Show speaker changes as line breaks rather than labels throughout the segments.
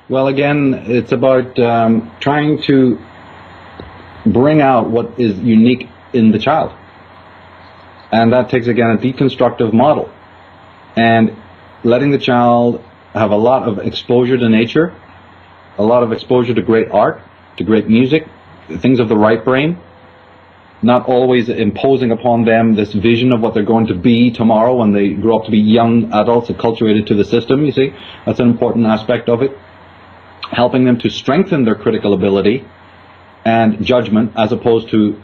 Well, again, it's about trying to bring out what is unique in the child. And that takes, again, a deconstructive model. And letting the child have a lot of exposure to nature, a lot of exposure to great art, to great music, things of the right brain, not always imposing upon them this vision of what they're going to be tomorrow when they grow up to be young adults acculturated to the system, you see. That's an important aspect of it. Helping them to strengthen their critical ability and judgment, as opposed to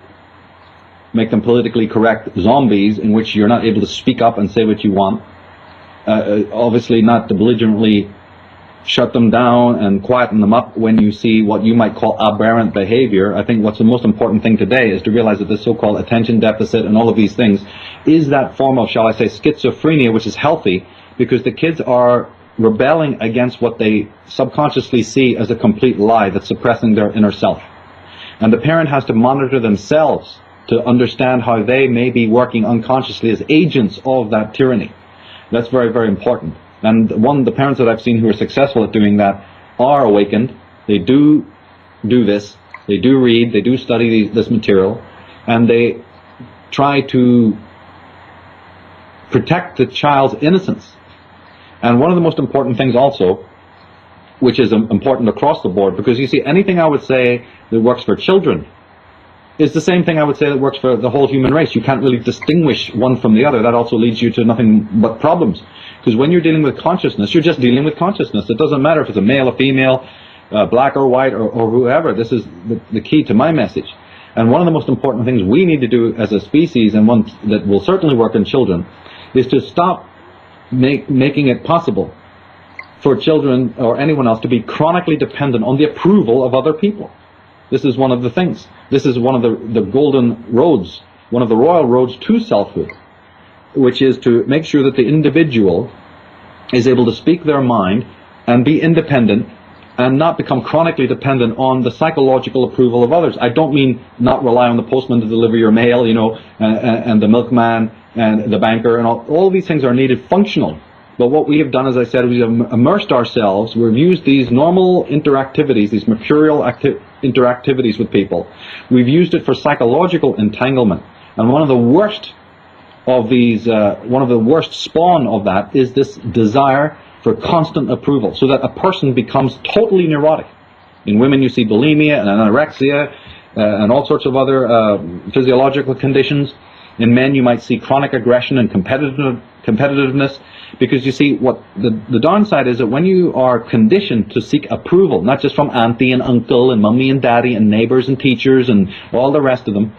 make them politically correct zombies in which you're not able to speak up and say what you want. Obviously not to belligerently shut them down and quieten them up when you see what you might call aberrant behavior. I think what's the most important thing today is to realize that this so-called attention deficit and all of these things is that form of, shall I say, schizophrenia, which is healthy, because the kids are rebelling against what they subconsciously see as a complete lie that's suppressing their inner self. And the parent has to monitor themselves to understand how they may be working unconsciously as agents of that tyranny. That's very, very important. And the parents that I've seen who are successful at doing that are awakened. They do this. They do read. They do study this material. And they try to protect the child's innocence. And one of the most important things also, which is important across the board, because you see, anything I would say that works for children is the same thing I would say that works for the whole human race. You can't really distinguish one from the other. That also leads you to nothing but problems. Because when you're dealing with consciousness, you're just dealing with consciousness. It doesn't matter if it's a male, a female, black or white, or whoever. This is the key to my message. And one of the most important things we need to do as a species, and one that will certainly work in children, is to stop making it possible for children or anyone else to be chronically dependent on the approval of other people. This is one of the things. This is one of the golden roads, one of the royal roads to selfhood, which is to make sure that the individual is able to speak their mind and be independent and not become chronically dependent on the psychological approval of others. I don't mean not rely on the postman to deliver your mail, you know, and the milkman and the banker, and all these things are needed functional. But what we have done, as I said, we have immersed ourselves. We've used these normal interactivities, these mercurial interactivities with people. We've used it for psychological entanglement. And one of the worst of these, one of the worst spawn of that is this desire for constant approval, so that a person becomes totally neurotic. In women you see bulimia and anorexia and all sorts of other physiological conditions. In men you might see chronic aggression and competitiveness, because you see what the downside is that when you are conditioned to seek approval, not just from auntie and uncle and mummy and daddy and neighbors and teachers and all the rest of them,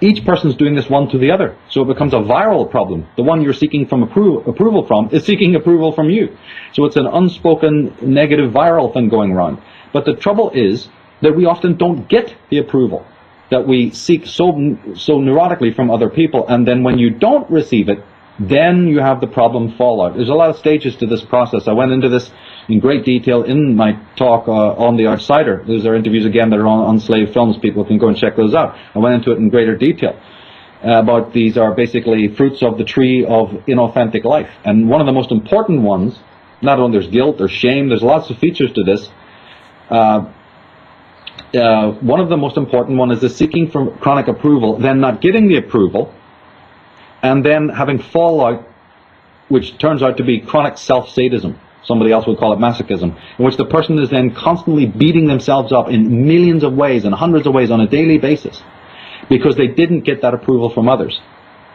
each person's doing this one to the other. So it becomes a viral problem. The one you're seeking from approval from is seeking approval from you. So it's an unspoken negative viral thing going around. But the trouble is that we often don't get the approval that we seek so neurotically from other people, and then when you don't receive it, then you have the problem fallout. There's a lot of stages to this process. I went into this in great detail in my talk on The Outsider. Those are interviews again that are on Slave Films. People can go and check those out. I went into it in greater detail about these are basically fruits of the tree of inauthentic life. And one of the most important ones, not only there's guilt, there's shame, there's lots of features to this. One of the most important one is the seeking for chronic approval, then not getting the approval, and then having fallout, which turns out to be chronic self-sadism. Somebody else would call it masochism, in which the person is then constantly beating themselves up in millions of ways and hundreds of ways on a daily basis because they didn't get that approval from others.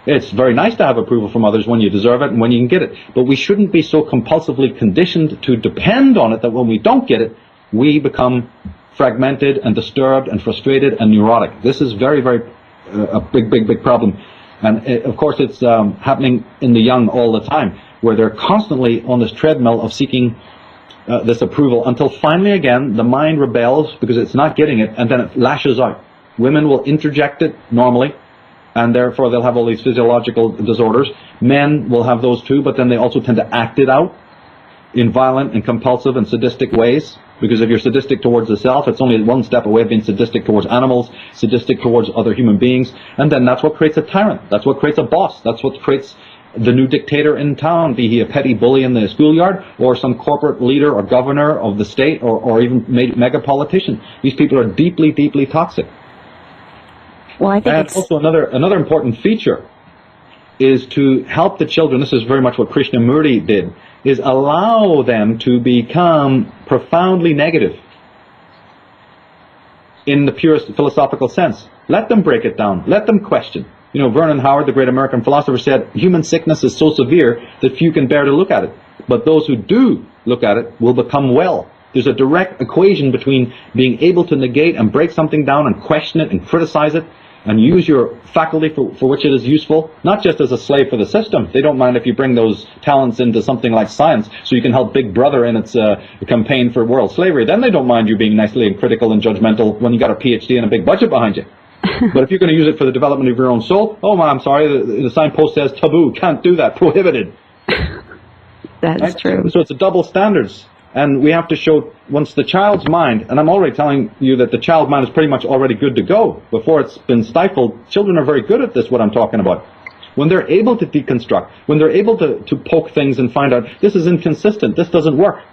It's very nice to have approval from others when you deserve it and when you can get it, but we shouldn't be so compulsively conditioned to depend on it that when we don't get it, we become fragmented and disturbed and frustrated and neurotic. This is very, very a big problem. And of course it's happening in the young all the time, where they're constantly on this treadmill of seeking this approval until finally again the mind rebels because it's not getting it, and then it lashes out. Women will interject it normally, and therefore they'll have all these physiological disorders. Men will have those too, but then they also tend to act it out in violent and compulsive and sadistic ways. Because if you're sadistic towards the self, it's only one step away of being sadistic towards animals, sadistic towards other human beings, and then that's what creates a tyrant. That's what creates a boss. That's what creates the new dictator in town, be he a petty bully in the schoolyard or some corporate leader or governor of the state or even mega politician. These people are deeply, deeply toxic.
Well, I think
and also another important feature is to help the children. This is very much what Krishnamurti did, is allow them to become profoundly negative in the purest philosophical sense. Let them break it down. Let them question. You know, Vernon Howard, the great American philosopher, said, human sickness is so severe that few can bear to look at it. But those who do look at it will become well. There's a direct equation between being able to negate and break something down and question it and criticize it and use your faculty for which it is useful, not just as a slave for the system. They don't mind if you bring those talents into something like science so you can help Big Brother in its campaign for world slavery. Then they don't mind you being nicely and critical and judgmental when you got a PhD and a big budget behind you. But if you're going to use it for the development of your own soul, I'm sorry, the signpost says taboo, can't do that, prohibited.
That's true.
So it's a double standards. And we have to show, once the child's mind, and I'm already telling you that the child mind is pretty much already good to go before it's been stifled. Children are very good at this, what I'm talking about. When they're able to deconstruct, when they're able to poke things and find out, this is inconsistent, this doesn't work.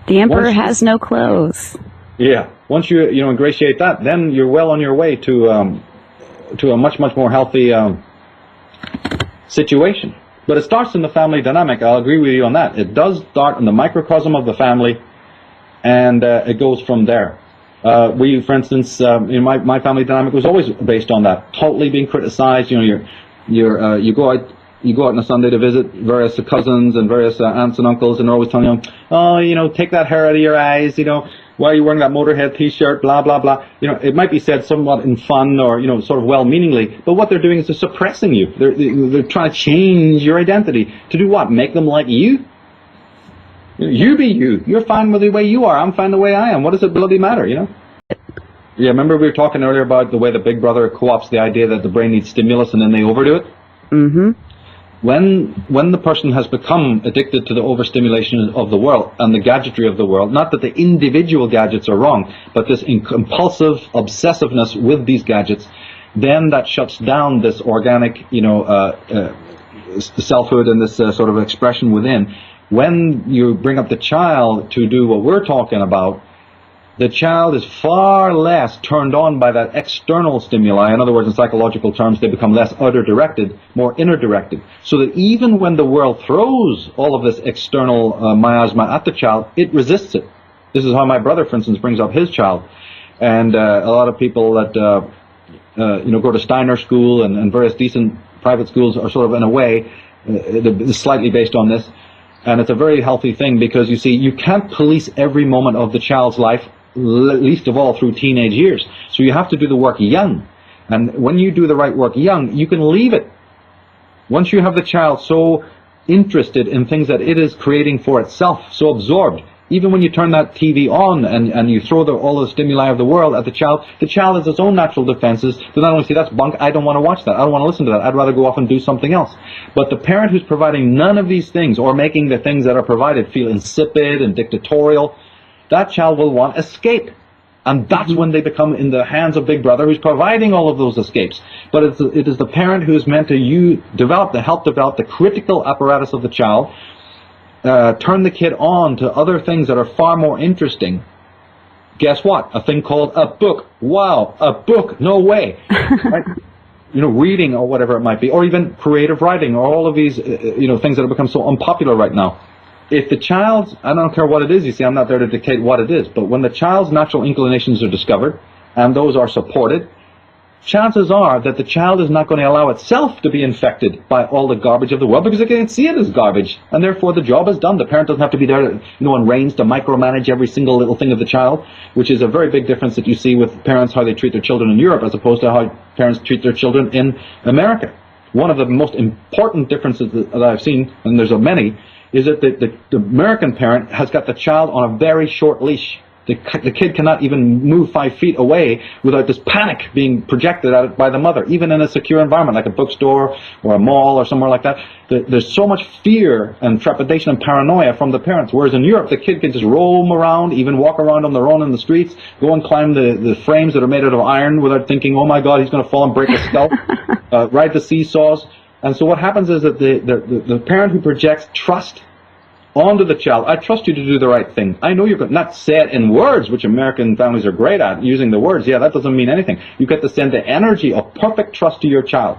The emperor has no clothes.
Yeah. Once you ingratiate that, then you're well on your way to a much more healthy situation. But it starts in the family dynamic. I'll agree with you on that. It does start in the microcosm of the family, and it goes from there. We, for instance, in my family dynamic was always based on that, totally being criticized. You know, you go out on a Sunday to visit various cousins and various aunts and uncles, and they're always telling you, take that hair out of your eyes, why are you wearing that Motorhead t-shirt, blah, blah, blah. It might be said somewhat in fun or, sort of well-meaningly, but what they're doing is they're suppressing you. They're trying to change your identity. To do what? Make them like you? You be you. You're fine with the way you are. I'm fine the way I am. What does it bloody matter, Yeah, remember we were talking earlier about the way the Big Brother co-opts the idea that the brain needs stimulus and then they overdo it?
Mm-hmm.
When the person has become addicted to the overstimulation of the world and the gadgetry of the world, not that the individual gadgets are wrong, but this compulsive obsessiveness with these gadgets, then that shuts down this organic, selfhood and this sort of expression within. When you bring up the child to do what we're talking about, the child is far less turned on by that external stimuli. In other words, in psychological terms, they become less outer-directed, more inner-directed. So that even when the world throws all of this external miasma at the child, it resists it. This is how my brother, for instance, brings up his child. And a lot of people that go to Steiner School and various decent private schools are sort of, in a way, slightly based on this. And it's a very healthy thing because, you see, you can't police every moment of the child's life, least of all through teenage years. So you have to do the work young. And when you do the right work young, you can leave it. Once you have the child so interested in things that it is creating for itself, so absorbed, even when you turn that TV on and you throw all the stimuli of the world at the child has its own natural defenses to not only say, that's bunk, I don't want to watch that, I don't want to listen to that, I'd rather go off and do something else. But the parent who's providing none of these things or making the things that are provided feel insipid and dictatorial, that child will want escape. And that's when they become in the hands of Big Brother, who's providing all of those escapes. But it is the parent who's meant to help develop the critical apparatus of the child, turn the kid on to other things that are far more interesting. Guess what? A thing called a book. Wow, a book, no way. Right? Reading or whatever it might be, or even creative writing, or all of these, things that have become so unpopular right now. If the child's, I don't care what it is, you see, I'm not there to dictate what it is, but when the child's natural inclinations are discovered, and those are supported, chances are that the child is not going to allow itself to be infected by all the garbage of the world because it can't see it as garbage, and therefore the job is done. The parent doesn't have to be there, in reins to micromanage every single little thing of the child, which is a very big difference that you see with parents, how they treat their children in Europe as opposed to how parents treat their children in America. One of the most important differences that I've seen, and there's many, is that the American parent has got the child on a very short leash. The kid cannot even move 5 feet away without this panic being projected at it by the mother, even in a secure environment like a bookstore or a mall or somewhere like that. There's so much fear and trepidation and paranoia from the parents, whereas in Europe the kid can just roam around, even walk around on their own in the streets, go and climb the frames that are made out of iron without thinking, oh my God, he's going to fall and break his skull, ride the seesaws. And so what happens is that the parent who projects trust onto the child, I trust you to do the right thing. I know you're going to not say it in words, which American families are great at, using the words. Yeah, that doesn't mean anything. You get to send the energy of perfect trust to your child.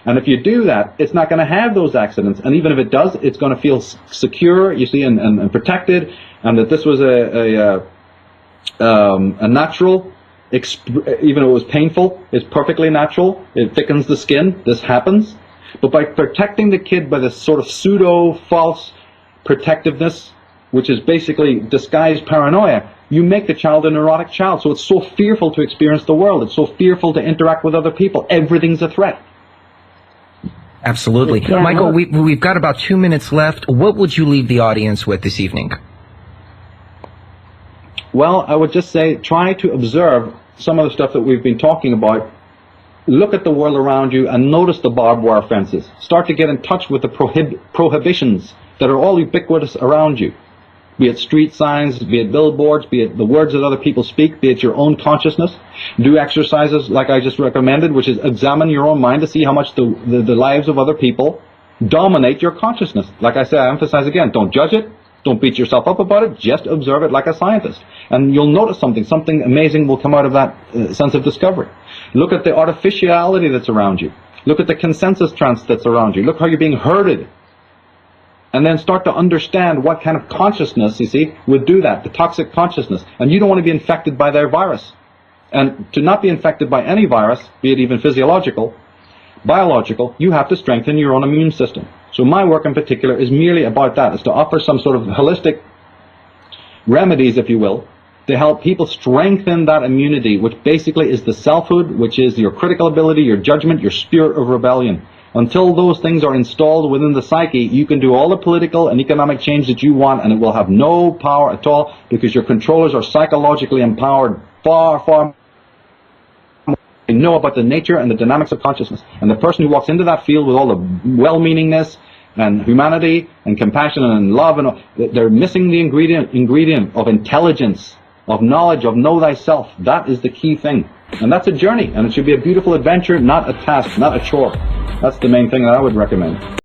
And if you do that, it's not going to have those accidents. And even if it does, it's going to feel secure, you see, and protected, and that this was a natural, even though it was painful, it's perfectly natural. It thickens the skin. This happens. But by protecting the kid by this sort of pseudo-false protectiveness, which is basically disguised paranoia, you make the child a neurotic child. So it's so fearful to experience the world. It's so fearful to interact with other people. Everything's a threat.
Absolutely.
Yeah.
Michael, we've got about 2 minutes left. What would you leave the audience with this evening?
Well, I would just say try to observe some of the stuff that we've been talking about. Look at the world around you and notice the barbed wire fences. Start to get in touch with the prohibitions that are all ubiquitous around you. Be it street signs, be it billboards, be it the words that other people speak, be it your own consciousness. Do exercises like I just recommended, which is examine your own mind to see how much the lives of other people dominate your consciousness. Like I said, I emphasize again, don't judge it, don't beat yourself up about it, just observe it like a scientist. And you'll notice something amazing will come out of that sense of discovery. Look at the artificiality that's around you. Look at the consensus trance that's around you. Look how you're being herded. And then start to understand what kind of consciousness, you see, would do that, the toxic consciousness. And you don't want to be infected by their virus. And to not be infected by any virus, be it even physiological, biological, you have to strengthen your own immune system. So my work in particular is merely about that, is to offer some sort of holistic remedies, if you will, to help people strengthen that immunity, which basically is the selfhood, which is your critical ability, your judgment, your spirit of rebellion. Until those things are installed within the psyche, you can do all the political and economic change that you want, and it will have no power at all, because your controllers are psychologically empowered far more. They know about the nature and the dynamics of consciousness. And the person who walks into that field with all the well-meaningness and humanity and compassion and love, and they're missing the ingredient of intelligence, of knowledge, of know thyself. That is the key thing. And that's a journey, and it should be a beautiful adventure, not a task, not a chore. That's the main thing that I would recommend.